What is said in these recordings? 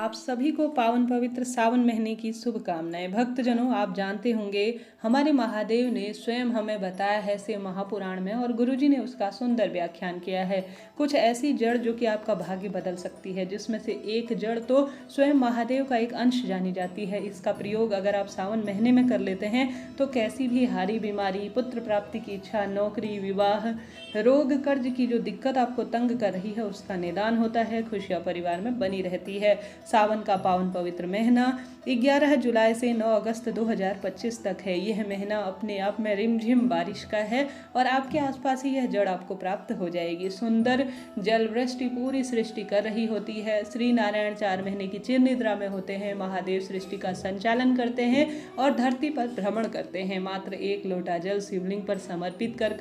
आप सभी को पावन पवित्र सावन महीने की शुभकामनाएं। भक्तजनों, आप जानते होंगे हमारे महादेव ने स्वयं हमें बताया है से महापुराण में, और गुरुजी ने उसका सुंदर व्याख्यान किया है। कुछ ऐसी जड़ जो कि आपका भाग्य बदल सकती है, जिसमें से एक जड़ तो स्वयं महादेव का एक अंश जानी जाती है। इसका प्रयोग अगर आप सावन महीने में कर लेते हैं तो कैसी भी हारी बीमारी, पुत्र प्राप्ति की इच्छा, नौकरी, विवाह, रोग, कर्ज की जो दिक्कत आपको तंग कर रही है उसका निदान होता है, खुशियां परिवार में बनी रहती है। सावन का पावन पवित्र महीना 11 जुलाई से 9 अगस्त 2025 तक है। यह महीना अपने आप में रिमझिम बारिश का है और आपके आसपास ही यह जड़ आपको प्राप्त हो जाएगी। सुंदर जल वृष्टि पूरी सृष्टि कर रही होती है। श्री नारायण 4 महीने की चिर निद्रा में होते हैं। महादेव सृष्टि का संचालन करते हैं और धरती पर भ्रमण करते हैं। मात्र 1 लोटा जल शिवलिंग पर समर्पित कर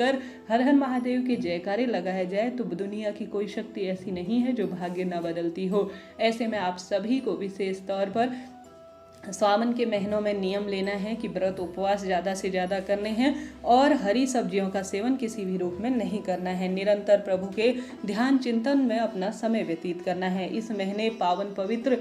हर हर महादेव के जयकारे लगाए जाए तो दुनिया की कोई शक्ति ऐसी नहीं है जो भाग्य न बदलती हो। ऐसे में आप सभी को विशेष तौर पर सावन के महीनों में नियम लेना है कि व्रत उपवास ज़्यादा से ज़्यादा करने हैं और हरी सब्जियों का सेवन किसी भी रूप में नहीं करना है। निरंतर प्रभु के ध्यान चिंतन में अपना समय व्यतीत करना है। इस महीने पावन पवित्र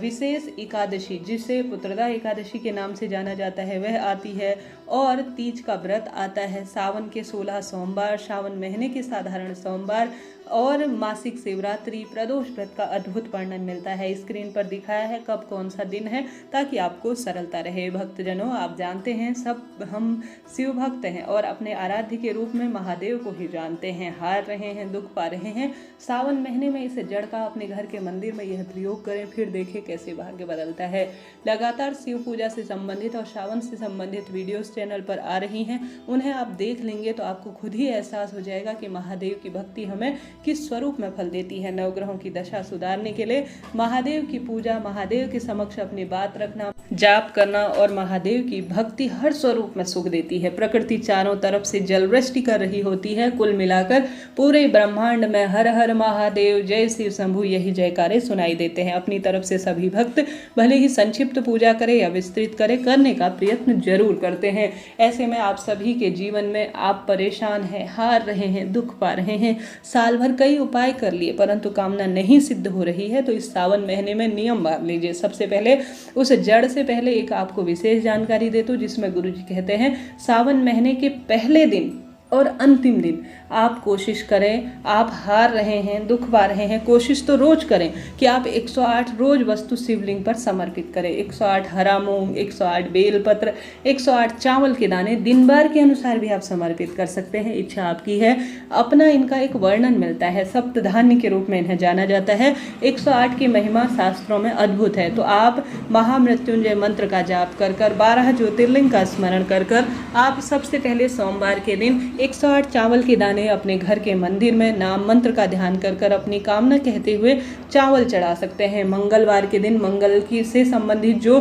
विशेष एकादशी, जिसे पुत्रदा एकादशी के नाम से जाना जाता है, वह आती है और तीज का व्रत आता है। सावन के 16 सोमवार, सावन महीने के साधारण सोमवार और मासिक शिवरात्रि, प्रदोष व्रत का अद्भुत वर्णन मिलता है। स्क्रीन पर दिखाया है कब कौन सा दिन है ताकि आपको सरलता रहे। भक्तजनों, आप जानते हैं सब हम शिव भक्त हैं और अपने आराध्य के रूप में महादेव को ही जानते हैं। हार रहे हैं, दुख पा रहे हैं, सावन महीने में इस जड़ का अपने घर के मंदिर में यह प्रयोग करें, फिर देखें कैसे भाग्य बदलता है। लगातार शिव पूजा से संबंधित और सावन से संबंधित वीडियोस चैनल पर आ रही हैं, उन्हें आप देख लेंगे तो आपको खुद ही एहसास हो जाएगा कि महादेव की भक्ति हमें किस स्वरूप में फल देती है। नवग्रहों की दशा सुधारने के लिए महादेव की पूजा, महादेव के समक्ष अपनी बात रखना, जाप करना और महादेव की भक्ति हर स्वरूप में सुख देती है। प्रकृति चारों तरफ से जल वृष्टि कर रही होती है। कुल मिलाकर पूरे ब्रह्मांड में हर हर महादेव, जय शिव शंभु यही जयकारे सुनाई देते हैं। अपनी तरफ से सभी भक्त भले ही संक्षिप्त पूजा करे या विस्तृत करे, करने का प्रयत्न जरूर करते हैं। ऐसे में आप सभी के जीवन में आप परेशान हैं, हार रहे हैं, दुख पा रहे हैं, साल भर कई उपाय कर लिए परंतु कामना नहीं सिद्ध हो रही है, तो इस सावन महीने में नियम बांध लीजिए। सबसे पहले उस जड़ से पहले एक आपको विशेष जानकारी देता हूं, जिसमें गुरुजी कहते हैं सावन महीने के पहले दिन और अंतिम दिन आप कोशिश करें, आप हार रहे हैं, दुख पा रहे हैं, कोशिश तो रोज करें कि आप 108 रोज वस्तु शिवलिंग पर समर्पित करें। 108 हरा मूंग, 108 बेलपत्र, 108 चावल के दाने दिन भर के अनुसार भी आप समर्पित कर सकते हैं, इच्छा आपकी है। अपना इनका एक वर्णन मिलता है, सप्तधान्य के रूप में इन्हें जाना जाता है। 108 की महिमा शास्त्रों में अद्भुत है। तो आप महामृत्युंजय मंत्र का जाप कर 12 ज्योतिर्लिंग का स्मरण कर आप सबसे पहले सोमवार के दिन 108 चावल के दाने अपने घर के मंदिर में नाम मंत्र का ध्यान कर अपनी कामना कहते हुए चावल चढ़ा सकते हैं। मंगलवार के दिन मंगल की से संबंधित जो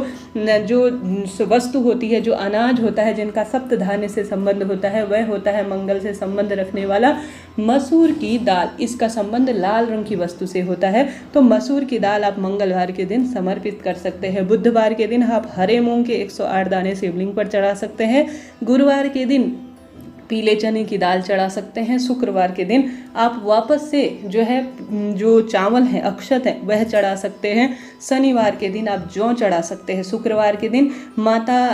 वस्तु होती है, जो अनाज होता है, जिनका सप्तधान्य से संबंध होता है, वह होता है मंगल से संबंध रखने वाला मसूर की दाल। इसका संबंध लाल रंग की वस्तु से होता है, तो मसूर की दाल आप मंगलवार के दिन समर्पित कर सकते हैं। बुधवार के दिन आप हरे मूंग के 108 दाने शिवलिंग पर चढ़ा सकते हैं। गुरुवार के दिन पीले चने की दाल चढ़ा सकते हैं। शुक्रवार के दिन आप वापस से जो चावल है, अक्षत है, वह चढ़ा सकते हैं। शनिवार के दिन आप जौ चढ़ा सकते हैं। शुक्रवार के दिन माता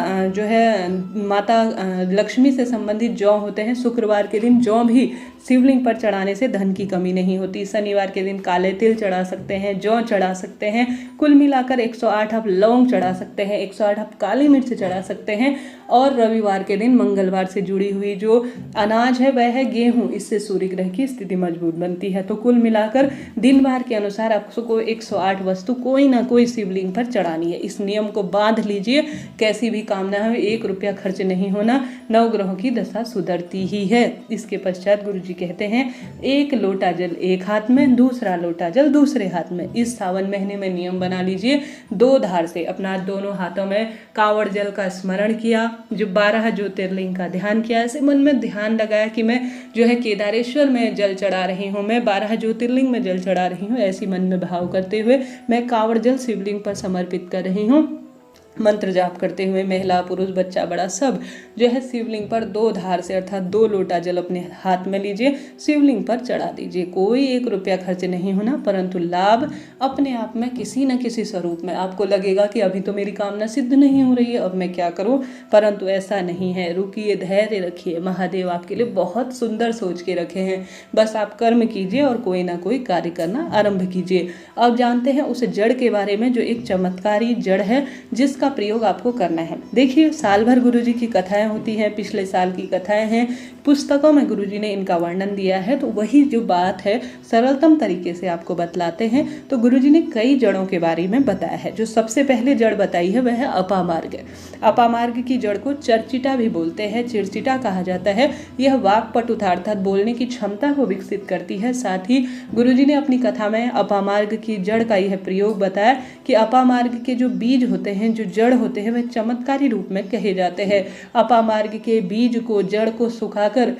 लक्ष्मी से संबंधित जौ होते हैं। शुक्रवार के दिन जौ भी शिवलिंग पर चढ़ाने से धन की कमी नहीं होती। शनिवार के दिन काले तिल चढ़ा सकते हैं, जौ चढ़ा सकते हैं। कुल मिलाकर 108 आप लौंग चढ़ा सकते हैं, 108 आप काली मिर्च चढ़ा सकते हैं। और रविवार के दिन मंगलवार से जुड़ी हुई जो अनाज है वह है गेहूं। इससे सूर्य ग्रह की स्थिति मजबूत बनती है। तो कुल मिलाकर दिन भर के अनुसार आपको 108 वस्तु कोई ना कोई शिवलिंग पर चढ़ानी है। इस नियम को बांध लीजिए, कैसी भी कामना है 1 रुपया खर्च नहीं होना, नवग्रहों की दशा सुधरती ही है। इसके पश्चात गुरुजी कहते हैं 1 लोटा जल एक हाथ में, दूसरा लोटा जल दूसरे हाथ में। इस सावन महीने में नियम बना लीजिए, 2 धार से अपना दोनों हाथों में कांवड़ जल का स्मरण किया, जो 12 ज्योतिर्लिंग का ध्यान किया। ऐसे मन में ध्यान लगाया कि मैं केदारेश्वर में जल चढ़ा रही हूँ, मैं 12 ज्योतिर्लिंग में जल चढ़ा रही हूँ। ऐसी मन में भाव करते हुए मैं कांवड़ जल शिवलिंग पर समर्पित कर रही हूँ। मंत्र जाप करते हुए महिला पुरुष बच्चा बड़ा सब जो है शिवलिंग पर 2 धार से अर्थात 2 लोटा जल अपने हाथ में लीजिए, शिवलिंग पर चढ़ा दीजिए। कोई 1 रुपया खर्च नहीं होना, परंतु लाभ अपने आप में किसी न किसी स्वरूप में आपको लगेगा कि अभी तो मेरी कामना सिद्ध नहीं हो रही है, अब मैं क्या करूं, परंतु ऐसा नहीं है। रुकिए, धैर्य रखिए, महादेव आपके लिए बहुत सुंदर सोच के रखे हैं। बस आप कर्म कीजिए और कोई ना कोई कार्य करना आरंभ कीजिए। अब जानते हैं उस जड़ के बारे में जो एक चमत्कारी जड़ है जिसका प्रयोग आपको करना है। देखिए, साल भर गुरुजी की कथाएं होती हैं, पिछले साल की कथाएं हैं, पुस्तकों में गुरुजी ने इनका वर्णन दिया है। तो वही जो बात है सरलतम तरीके से आपको बतलाते हैं। तो गुरुजी ने कई जड़ों के बारे में बताया है। जो सबसे पहले जड़ बताई है वह है अपामार्ग। अपामार्ग की जड़ को चर्चिटा भी बोलते हैं, चिरचिटा कहा जाता है। यह वाक्पटुता अर्थात बोलने की क्षमता को विकसित करती है। साथ ही गुरुजी ने अपनी कथा में अपामार्ग की जड़ का यह प्रयोग बताया कि अपामार्ग के जो बीज होते हैं, जो जड़ होते हैं, वह चमत्कारी रूप में कहे जाते हैं। अपामार्ग के बीज को, जड़ को सुखाकर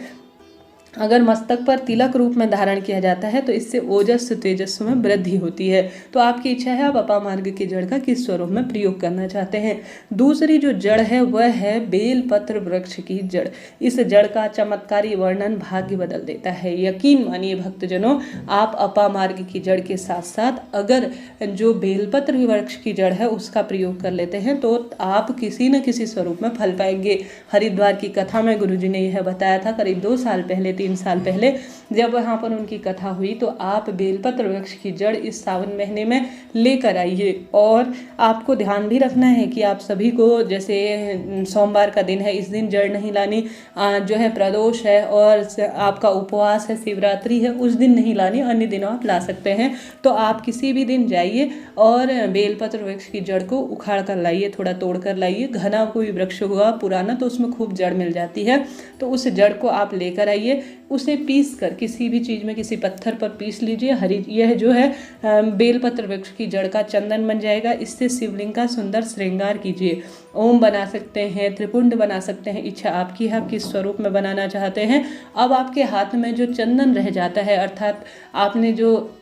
अगर मस्तक पर तिलक रूप में धारण किया जाता है तो इससे ओजस तेजस्व में वृद्धि होती है। तो आपकी इच्छा है आप अपामार्ग की जड़ का किस स्वरूप में प्रयोग करना चाहते हैं। दूसरी जो जड़ है वह है बेलपत्र वृक्ष की जड़। इस जड़ का चमत्कारी वर्णन भाग्य बदल देता है। यकीन मानिए भक्तजनों, आप अपामार्ग की जड़ के साथ साथ अगर जो बेलपत्र वृक्ष की जड़ है उसका प्रयोग कर लेते हैं तो आप किसी न किसी स्वरूप में फल पाएंगे। हरिद्वार की कथा में गुरुजी ने यह बताया था, करीब 2 साल पहले 3 साल पहले जब वहाँ पर उनकी कथा हुई, तो आप बेलपत्र वृक्ष की जड़ इस सावन महीने में लेकर आइए। और आपको ध्यान भी रखना है कि आप सभी को, जैसे सोमवार का दिन है, इस दिन जड़ नहीं लानी, जो है प्रदोष है और आपका उपवास है, शिवरात्रि है, उस दिन नहीं लानी, अन्य दिनों आप ला सकते हैं। तो आप किसी भी दिन जाइए और बेलपत्र वृक्ष की जड़ को उखाड़ कर लाइए, थोड़ा तोड़ कर लाइए। घना कोई वृक्ष हुआ पुराना तो उसमें खूब जड़ मिल जाती है, तो उस जड़ को आप लेकर आइए। उसे पीस कर किसी भी चीज़ में, किसी पत्थर पर पीस लीजिए। यह जो है बेलपत्र वृक्ष की जड़ का चंदन बन जाएगा। इससे शिवलिंग का सुंदर श्रृंगार कीजिए। ओम बना सकते हैं, त्रिपुंड बना सकते हैं, इच्छा आपकी है, आप किस स्वरूप में बनाना चाहते हैं। अब आपके हाथ में जो चंदन रह जाता है, अर्थात आपने जो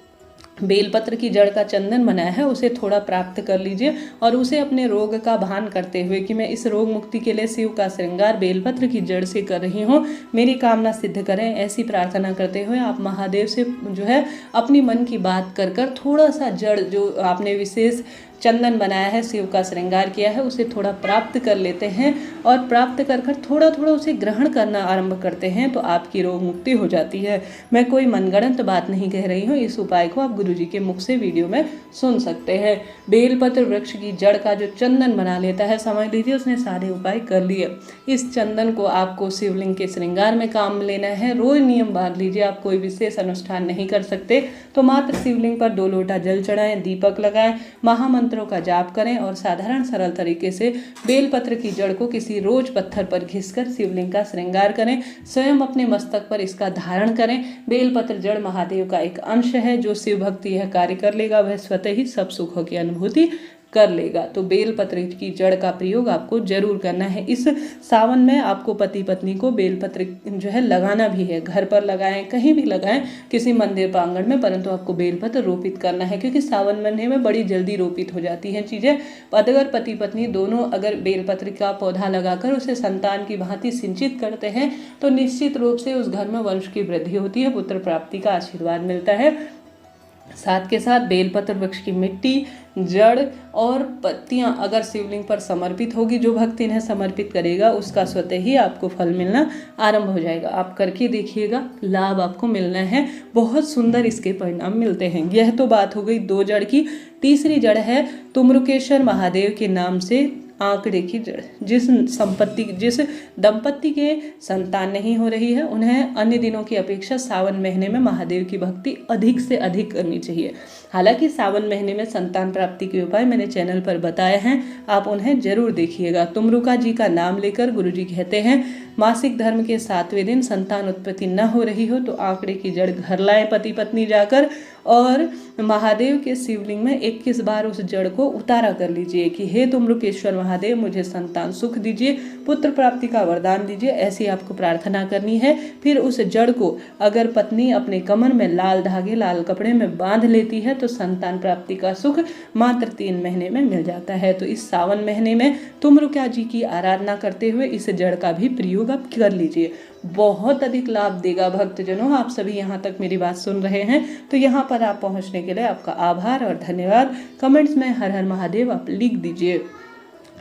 बेलपत्र की जड़ का चंदन बनाया है उसे थोड़ा प्राप्त कर लीजिए और उसे अपने रोग का भान करते हुए कि मैं इस रोग मुक्ति के लिए शिव का श्रृंगार बेलपत्र की जड़ से कर रही हूँ, मेरी कामना सिद्ध करें, ऐसी प्रार्थना करते हुए आप महादेव से जो है अपनी मन की बात कर कर थोड़ा सा जड़ जो आपने विशेष चंदन बनाया है, शिव का श्रृंगार किया है, उसे थोड़ा प्राप्त कर लेते हैं और प्राप्त कर कर थोड़ा थोड़ा उसे ग्रहण करना आरंभ करते हैं तो आपकी रोग मुक्ति हो जाती है। मैं कोई मनगढ़ंत बात नहीं कह रही हूँ। इस उपाय को आप गुरुजी के मुख से वीडियो में सुन सकते हैं। बेलपत्र वृक्ष की जड़ का जो चंदन बना लेता है, समझ लीजिए उसने सारे उपाय कर लिए। इस चंदन को आपको शिवलिंग के श्रृंगार में काम लेना है। रोज नियम बांध लीजिए। आप कोई विशेष अनुष्ठान नहीं कर सकते तो मात्र शिवलिंग पर 2 लोटा जल चढ़ाएं, दीपक लगाएं, महामंत्रों का जाप करें और साधारण सरल तरीके से बेलपत्र की जड़ को किसी रोज पत्थर पर घिसकर शिवलिंग का श्रृंगार करें। स्वयं अपने मस्तक पर इसका धारण करें। बेलपत्र जड़ महादेव का एक अंश है। जो शिव भक्ति यह कार्य कर लेगा वह स्वतः ही सब सुखों की अनुभूति कर लेगा। तो बेलपत्र की जड़ का प्रयोग आपको जरूर करना है। इस सावन में आपको पति पत्नी को बेलपत्र जो है लगाना भी है। घर पर लगाएं, कहीं भी लगाएं, किसी मंदिर प्रांगण में, परंतु आपको बेलपत्र रोपित करना है क्योंकि सावन महीने में बड़ी जल्दी रोपित हो जाती हैं चीज़ें। अगर पति पत्नी दोनों अगर बेलपत्र का पौधा लगाकर उसे संतान की भांति सिंचित करते हैं तो निश्चित रूप से उस घर में वंश की वृद्धि होती है, पुत्र प्राप्ति का आशीर्वाद मिलता है। साथ के साथ बेलपत्र वृक्ष की मिट्टी, जड़ और पत्तियां अगर शिवलिंग पर समर्पित होगी, जो भक्त इन्हें समर्पित करेगा उसका स्वतः ही आपको फल मिलना आरंभ हो जाएगा। आप करके देखिएगा, लाभ आपको मिलना है। बहुत सुंदर इसके परिणाम मिलते हैं। यह तो बात हो गई 2 जड़ की। तीसरी जड़ है तुम्रुकेश्वर महादेव के नाम से आंकड़े की जड़। जिस दंपत्ति के संतान नहीं हो रही है उन्हें अन्य दिनों की अपेक्षा सावन महीने में महादेव की भक्ति अधिक से अधिक करनी चाहिए। हालांकि सावन महीने में संतान प्राप्ति के उपाय मैंने चैनल पर बताए हैं, आप उन्हें जरूर देखिएगा। तुमरुका जी का नाम लेकर गुरुजी कहते हैं मासिक धर्म के 7वें दिन संतान उत्पत्ति न हो रही हो तो आंकड़े की जड़ घर लाए पति पत्नी जाकर, और महादेव के शिवलिंग में 21 बार उस जड़ को उतारा कर लीजिए कि हे तुम्रुकेश्वर महादेव, मुझे संतान सुख दीजिए, पुत्र प्राप्ति का वरदान दीजिए, ऐसी आपको प्रार्थना करनी है। फिर उस जड़ को अगर पत्नी अपने कमर में लाल धागे लाल कपड़े में बांध लेती है तो संतान प्राप्ति का सुख मात्र 3 महीने में मिल जाता है। तो इस सावन महीने में तुम्रुका जी की आराधना करते हुए इस जड़ का भी प्रयोग आप कर लीजिए, बहुत अधिक लाभ देगा। भक्तजनों, आप सभी यहाँ तक मेरी बात सुन रहे हैं तो यहाँ पर आप पहुँचने के लिए आपका आभार और धन्यवाद। कमेंट्स में हर हर महादेव आप लिख दीजिए।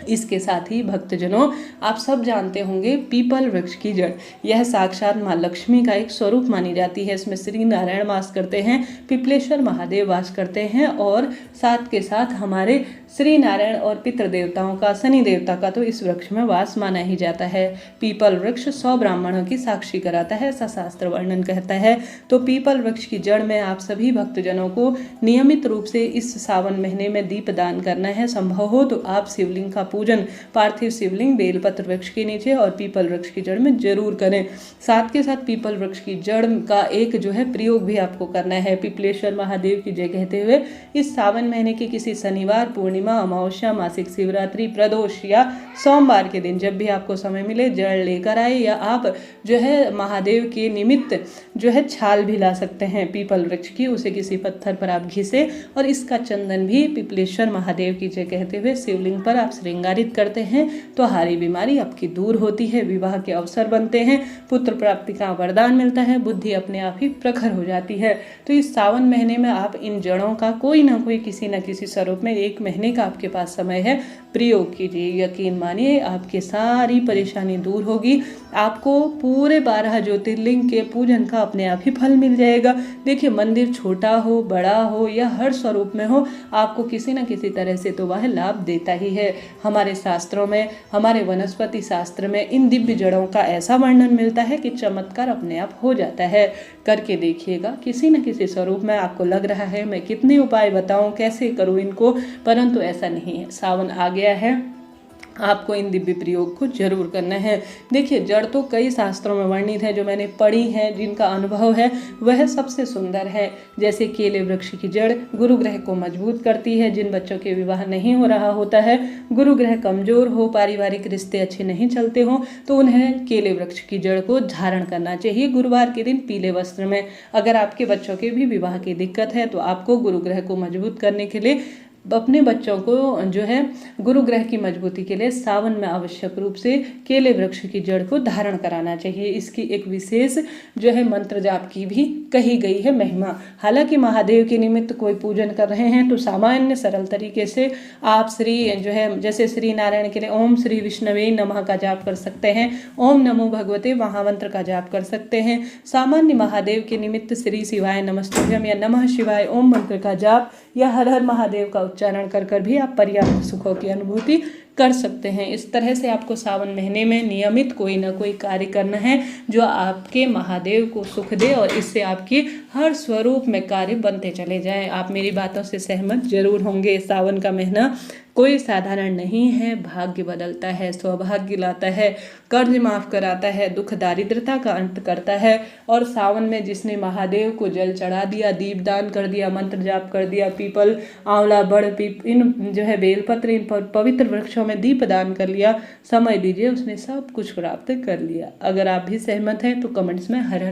इसके साथ ही भक्तजनों, आप सब जानते होंगे पीपल वृक्ष की जड़, यह साक्षात माँ लक्ष्मी का एक स्वरूप मानी जाती है। इसमें श्री नारायण वास करते हैं, पिपलेश्वर महादेव वास करते हैं, और साथ के साथ हमारे श्री नारायण और पितृ देवताओं का, शनि देवता का तो इस वृक्ष में वास माना ही जाता है। पीपल वृक्ष 100 ब्राह्मणों की साक्षी कराता है, ऐसा शास्त्र वर्णन कहता है। तो पीपल वृक्ष की जड़ में आप सभी भक्तजनों को नियमित रूप से इस सावन महीने में दीप दान करना है। संभव हो तो आप शिवलिंग का पूजन पार्थिव शिवलिंग बेलपत्र वृक्ष के नीचे और पीपल वृक्ष की जड़ में जरूर करें। साथ के साथ पीपल वृक्ष की जड़ का एक प्रयोग भी आपको करना है, पिपलेश्वर महादेव की जय कहते हुए इस सावन महीने के किसी शनिवार, पूर्णिमा, अमावस्या, मासिक शिवरात्रि, प्रदोष या सोमवार के दिन जब भी आपको समय मिले जड़ लेकर आए, या आप महादेव के निमित्त छाल भी ला सकते हैं पीपल वृक्ष की, उसे किसी पत्थर पर आप घिसे और इसका चंदन भी पिपलेश्वर महादेव की जय कहते हुए शिवलिंग पर आप श्रृंगारित करते हैं तो हारी बीमारी आपकी दूर होती है, विवाह के अवसर बनते हैं, पुत्र प्राप्ति का वरदान मिलता है, बुद्धि अपने आप ही प्रखर हो जाती है। तो इस सावन महीने में आप इन जड़ों का कोई ना कोई किसी न किसी स्वरूप में 1 महीने का आपके पास समय है, प्रयोग कीजिए। यकीन मानिए आपकी सारी परेशानी दूर होगी, आपको पूरे 12 ज्योतिर्लिंग के पूजन का अपने आप ही फल मिल जाएगा। देखिए, मंदिर छोटा हो, बड़ा हो या हर स्वरूप में हो, आपको किसी न किसी तरह से तो वह लाभ देता ही है। हमारे शास्त्रों में, हमारे वनस्पति शास्त्र में इन दिव्य जड़ों का ऐसा वर्णन मिलता है कि चमत्कार अपने आप हो जाता है। करके देखिएगा, किसी न किसी स्वरूप में आपको लग रहा है मैं कितने उपाय बताऊं, कैसे करूं इनको, परंतु ऐसा नहीं है। सावन आ गया है, आपको इन दिव्य प्रयोग को जरूर करना है। देखिए, जड़ तो कई शास्त्रों में वर्णित है, जो मैंने पढ़ी है, जिनका अनुभव है वह सबसे सुंदर है। जैसे केले वृक्ष की जड़ गुरु ग्रह को मजबूत करती है। जिन बच्चों के विवाह नहीं हो रहा होता है, गुरु ग्रह कमजोर हो, पारिवारिक रिश्ते अच्छे नहीं चलते हो, तो उन्हें केले वृक्ष की जड़ को धारण करना चाहिए गुरुवार के दिन पीले वस्त्र में। अगर आपके बच्चों के भी विवाह की दिक्कत है तो आपको गुरु ग्रह को मजबूत करने के लिए अपने बच्चों को गुरु ग्रह की मजबूती के लिए सावन में आवश्यक रूप से केले वृक्ष की जड़ को धारण कराना चाहिए। इसकी एक विशेष मंत्र जाप की भी कही गई है महिमा। हालांकि महादेव के निमित्त कोई पूजन कर रहे हैं तो सामान्य सरल तरीके से आप जैसे श्री नारायण के लिए ओम श्री विष्णवे नमः का जाप कर सकते हैं, ओम नमो भगवते महामंत्र का जाप कर सकते हैं। सामान्य महादेव के निमित्त श्री शिवाय नमस्तुभ्यम या नमः शिवाय ओम मंत्र का जाप या हर हर महादेव का उच्चारण कर भी आप पर्याप्त सुखों की अनुभूति कर सकते हैं। इस तरह से आपको सावन महीने में नियमित कोई ना कोई कार्य करना है जो आपके महादेव को सुख दे और इससे आपकी हर स्वरूप में कार्य बनते चले जाएं। आप मेरी बातों से सहमत जरूर होंगे। सावन का महीना कोई साधारण नहीं है, भाग्य बदलता है, सौभाग्य लाता है, कर्ज माफ कराता है, दुख दारिद्रता का अंत करता है। और सावन में जिसने महादेव को जल चढ़ा दिया, दीपदान कर दिया, मंत्र जाप कर दिया, पीपल, आंवला, बड़, इन बेलपत्र, इन पवित्र वृक्षों में दीप दान कर लिया, समझ लीजिए उसने सब कुछ प्राप्त कर लिया। अगर आप भी सहमत हैं तो कमेंट्स में हर हर